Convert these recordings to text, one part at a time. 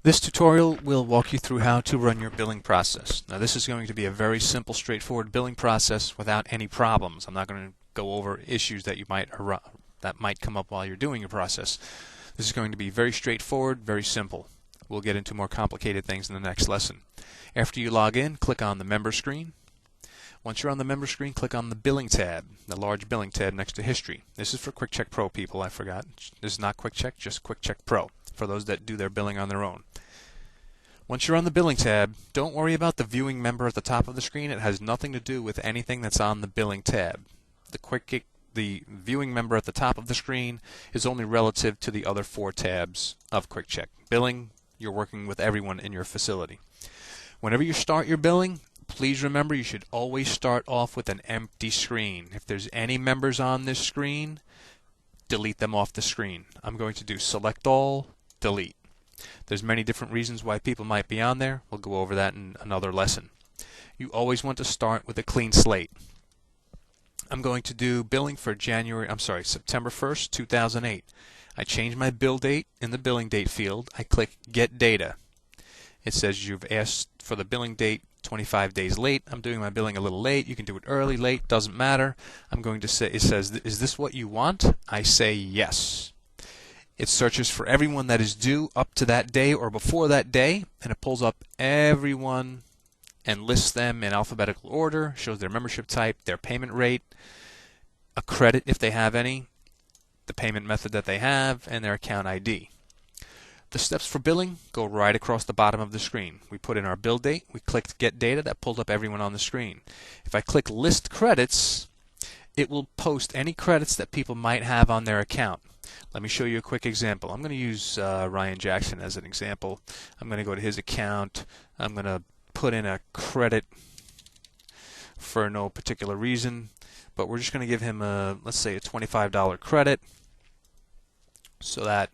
This tutorial will walk you through how to run your billing process. Now this is going to be a very simple, straightforward billing process without any problems. I'm not going to go over issues that might come up while you're doing your process. This is going to be very straightforward, very simple. We'll get into more complicated things in the next lesson. After you log in, click on the member screen. Once you're on the member screen, click on the billing tab, the large billing tab next to history. This is for QuikCheK Pro people, I forgot. This is not QuikCheK, just QuikCheK Pro, for those that do their billing on their own. Once you're on the billing tab, don't worry about the viewing member at the top of the screen. It has nothing to do with anything that's on the billing tab. The viewing member at the top of the screen is only relative to the other four tabs of QuikCheK. Billing, you're working with everyone in your facility. Whenever you start your billing, please remember you should always start off with an empty screen. If there's any members on this screen, delete them off the screen. I'm going to do select all, delete. There's many different reasons why people might be on there. We'll go over that in another lesson. You always want to start with a clean slate. I'm going to do billing for September 1st, 2008. I change my bill date in the billing date field. I click Get Data. It says you've asked for the billing date 25 days late. I'm doing my billing a little late. You can do it early, late, doesn't matter. I'm going to say, it says, is this what you want? I say yes. It searches for everyone that is due up to that day or before that day, and it pulls up everyone and lists them in alphabetical order, shows their membership type, their payment rate, a credit if they have any, the payment method that they have, and their account ID. The steps for billing go right across the bottom of the screen. We put in our bill date, we clicked Get Data, that pulled up everyone on the screen. If I click List Credits, it will post any credits that people might have on their account. Let me show you a quick example. I'm going to use Ryan Jackson as an example. I'm going to go to his account. I'm going to put in a credit for no particular reason, but we're just going to give him let's say a $25 credit. So that,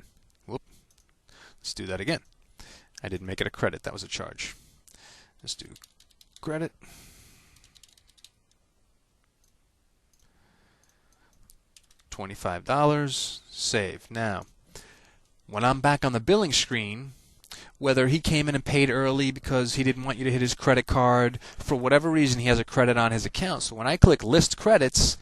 let's do that again. I didn't make it a credit, that was a charge. Let's do credit. $25, save. Now, when I'm back on the billing screen, whether he came in and paid early because he didn't want you to hit his credit card, for whatever reason he has a credit on his account. So when I click List Credits,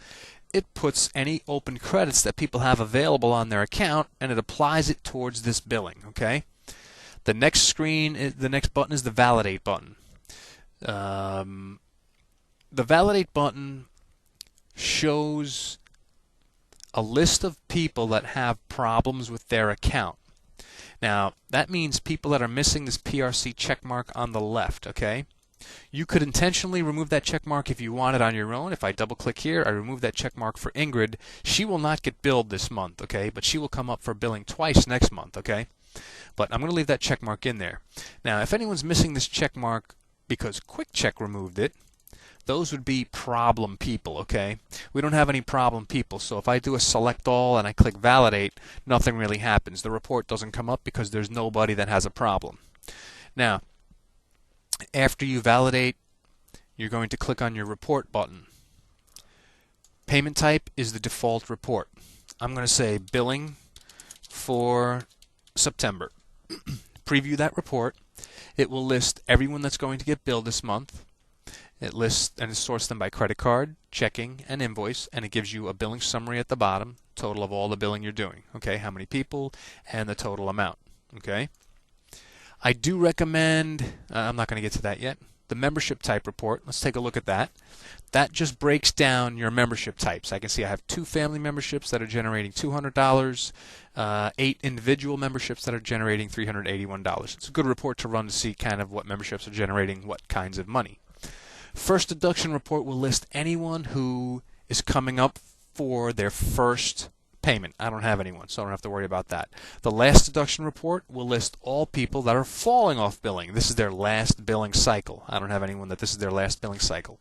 it puts any open credits that people have available on their account and it applies it towards this billing, okay? The next button is the Validate button. The Validate button shows a list of people that have problems with their account. Now, that means people that are missing this PRC check mark on the left, okay? You could intentionally remove that check mark if you want it on your own. If I double click here, I remove that check mark for Ingrid. She will not get billed this month, okay? But she will come up for billing twice next month, okay? But I'm going to leave that check mark in there. Now, if anyone's missing this check mark because QuikCheK removed it, those would be problem people, okay? We don't have any problem people, so if I do a select all and I click validate, nothing really happens. The report doesn't come up because there's nobody that has a problem. Now, after you validate, you're going to click on your report button. Payment type is the default report. I'm going to say billing for September. Preview that report. It will list everyone that's going to get billed this month. It lists and it sorts them by credit card, checking, and invoice, and it gives you a billing summary at the bottom, total of all the billing you're doing, okay, how many people, and the total amount, okay. I do recommend, I'm not going to get to that yet, the membership type report. Let's take a look at that. That just breaks down your membership types. I can see I have 2 family memberships that are generating $200, 8 individual memberships that are generating $381. It's a good report to run to see kind of what memberships are generating what kinds of money. First deduction report will list anyone who is coming up for their first payment. I don't have anyone, so I don't have to worry about that. The last deduction report will list all people that are falling off billing. This is their last billing cycle. I don't have anyone that this is their last billing cycle.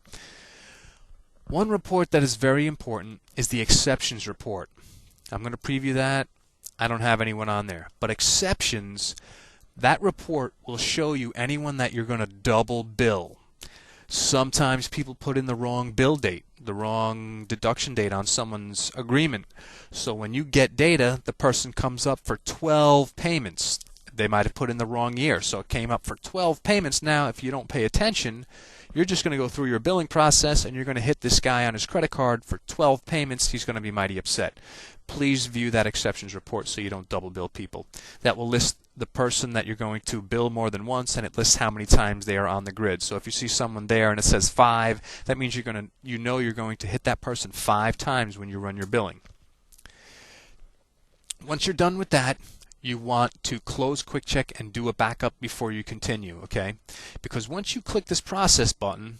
One report that is very important is the exceptions report. I'm going to preview that. I don't have anyone on there. But exceptions, that report will show you anyone that you're going to double bill. Sometimes people put in the wrong bill date, the wrong deduction date on someone's agreement. So when you get data, the person comes up for 12 payments. They might have put in the wrong year, so it came up for 12 payments. Now, if you don't pay attention, you're just going to go through your billing process and you're going to hit this guy on his credit card for 12 payments. He's going to be mighty upset. Please view that exceptions report so you don't double bill people. That will list the person that you're going to bill more than once, and it lists how many times they are on the grid. So if you see someone there and it says 5, that means you're going to hit that person 5 times when you run your billing. Once you're done with that, you want to close QuikCheK and do a backup before you continue, okay? Because once you click this process button,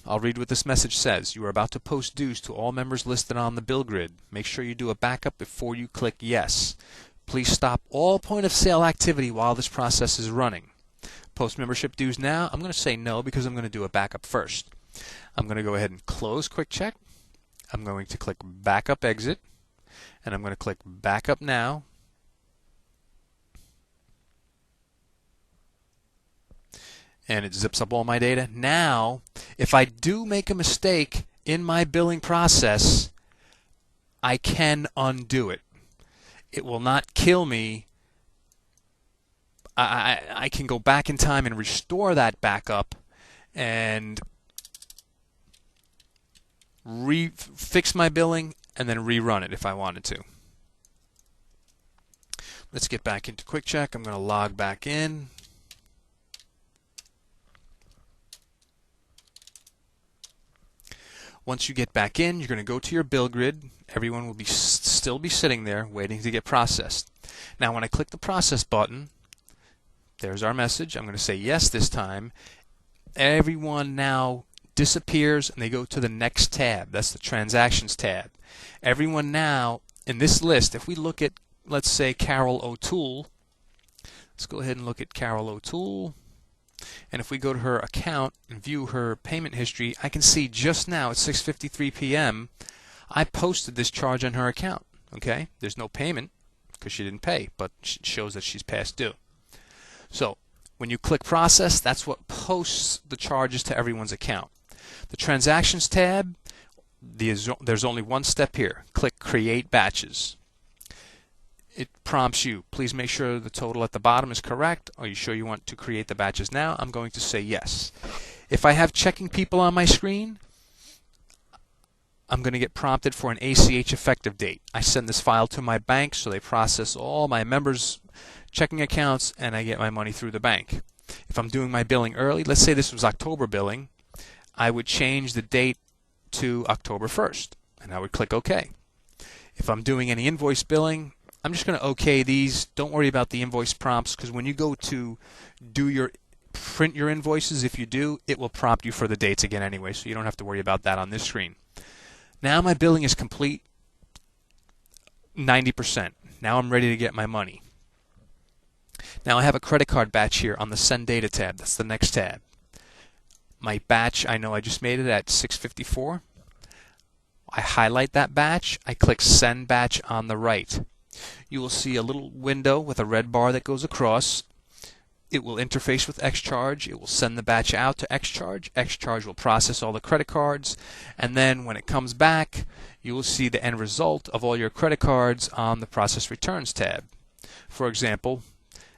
I'll read what this message says. You are about to post dues to all members listed on the bill grid. Make sure you do a backup before you click yes. Please stop all point of sale activity while this process is running. Post membership dues now. I'm going to say no because I'm going to do a backup first. I'm going to go ahead and close QuikCheK. I'm going to click backup exit, and I'm going to click backup now. And it zips up all my data. Now, if I do make a mistake in my billing process, I can undo it. It will not kill me. I can go back in time and restore that backup and fix my billing and then rerun it if I wanted to. Let's get back into QuikCheK. I'm going to log back in. Once you get back in, you're going to go to your bill grid. Everyone will still be sitting there waiting to get processed. Now when I click the process button, there's our message. I'm going to say yes this time. Everyone now disappears and they go to the next tab. That's the transactions tab. Everyone now in this list, if we look at, let's say, Carol O'Toole, let's go ahead and look at Carol O'Toole. And if we go to her account and view her payment history, I can see just now at 6:53 p.m. I posted this charge on her account. Okay, there's no payment because she didn't pay, but it shows that she's past due. So when you click process, that's what posts the charges to everyone's account. The transactions tab, there's only one step here. Click create batches. It prompts you, please make sure the total at the bottom is correct. Are you sure you want to create the batches now? I'm going to say yes. If I have checking people on my screen, I'm going to get prompted for an ACH effective date. I send this file to my bank so they process all my members' checking accounts and I get my money through the bank. If I'm doing my billing early, let's say this was October billing, I would change the date to October 1st and I would click OK. If I'm doing any invoice billing, I'm just going to OK these. Don't worry about the invoice prompts because when you go to print your invoices, if you do, it will prompt you for the dates again anyway, so you don't have to worry about that on this screen. Now my billing is complete, 90%. Now I'm ready to get my money. Now I have a credit card batch here on the Send Data tab. That's the next tab. My batch, I know I just made it at 6:54. I highlight that batch. I click Send Batch on the right. You will see a little window with a red bar that goes across. It will interface with XCharge. It will send the batch out to XCharge. XCharge will process all the credit cards, and then when it comes back, you will see the end result of all your credit cards on the Process Returns tab. For example,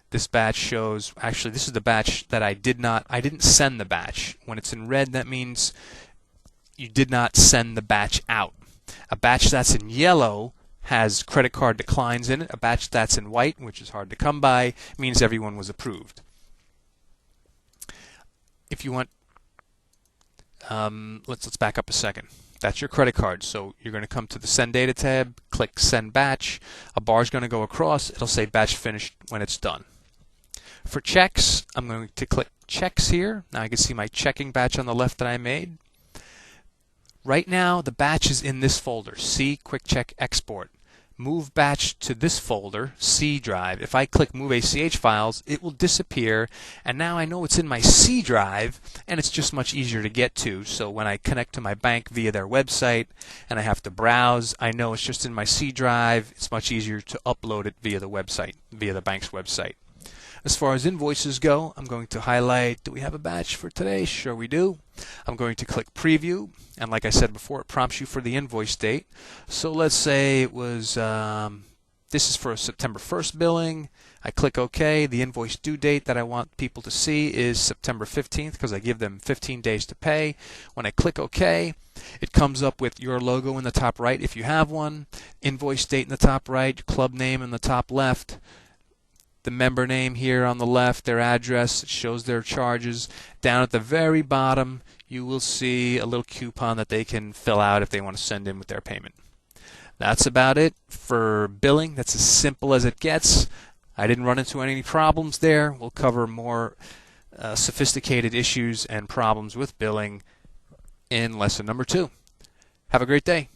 this batch shows, actually this is the batch that I didn't send the batch. When it's in red, that means you did not send the batch out. A batch that's in yellow has credit card declines in it. A batch that's in white, which is hard to come by, means everyone was approved. If you want, let's back up a second. That's your credit card. So you're going to come to the Send Data tab, click Send Batch. A bar is going to go across. It'll say Batch Finished when it's done. For checks, I'm going to click Checks here. Now I can see my checking batch on the left that I made. Right now, the batch is in this folder, C QuikCheK Export. Move batch to this folder, C drive. If I click Move ACH files, it will disappear, and now I know it's in my C drive, and it's just much easier to get to. So when I connect to my bank via their website and I have to browse, I know it's just in my C drive. It's much easier to upload it via the website, via the bank's website. As far as invoices go, I'm going to highlight, do we have a batch for today? Sure we do. I'm going to click Preview, and like I said before, it prompts you for the invoice date. So let's say it was This is for a September 1st billing. I click OK. The invoice due date that I want people to see is September 15th because I give them 15 days to pay. When I click OK, it comes up with your logo in the top right if you have one, invoice date in the top right, club name in the top left, the member name here on the left, their address, it shows their charges. Down at the very bottom, you will see a little coupon that they can fill out if they want to send in with their payment. That's about it for billing. That's as simple as it gets. I didn't run into any problems there. We'll cover more sophisticated issues and problems with billing in lesson number 2. Have a great day.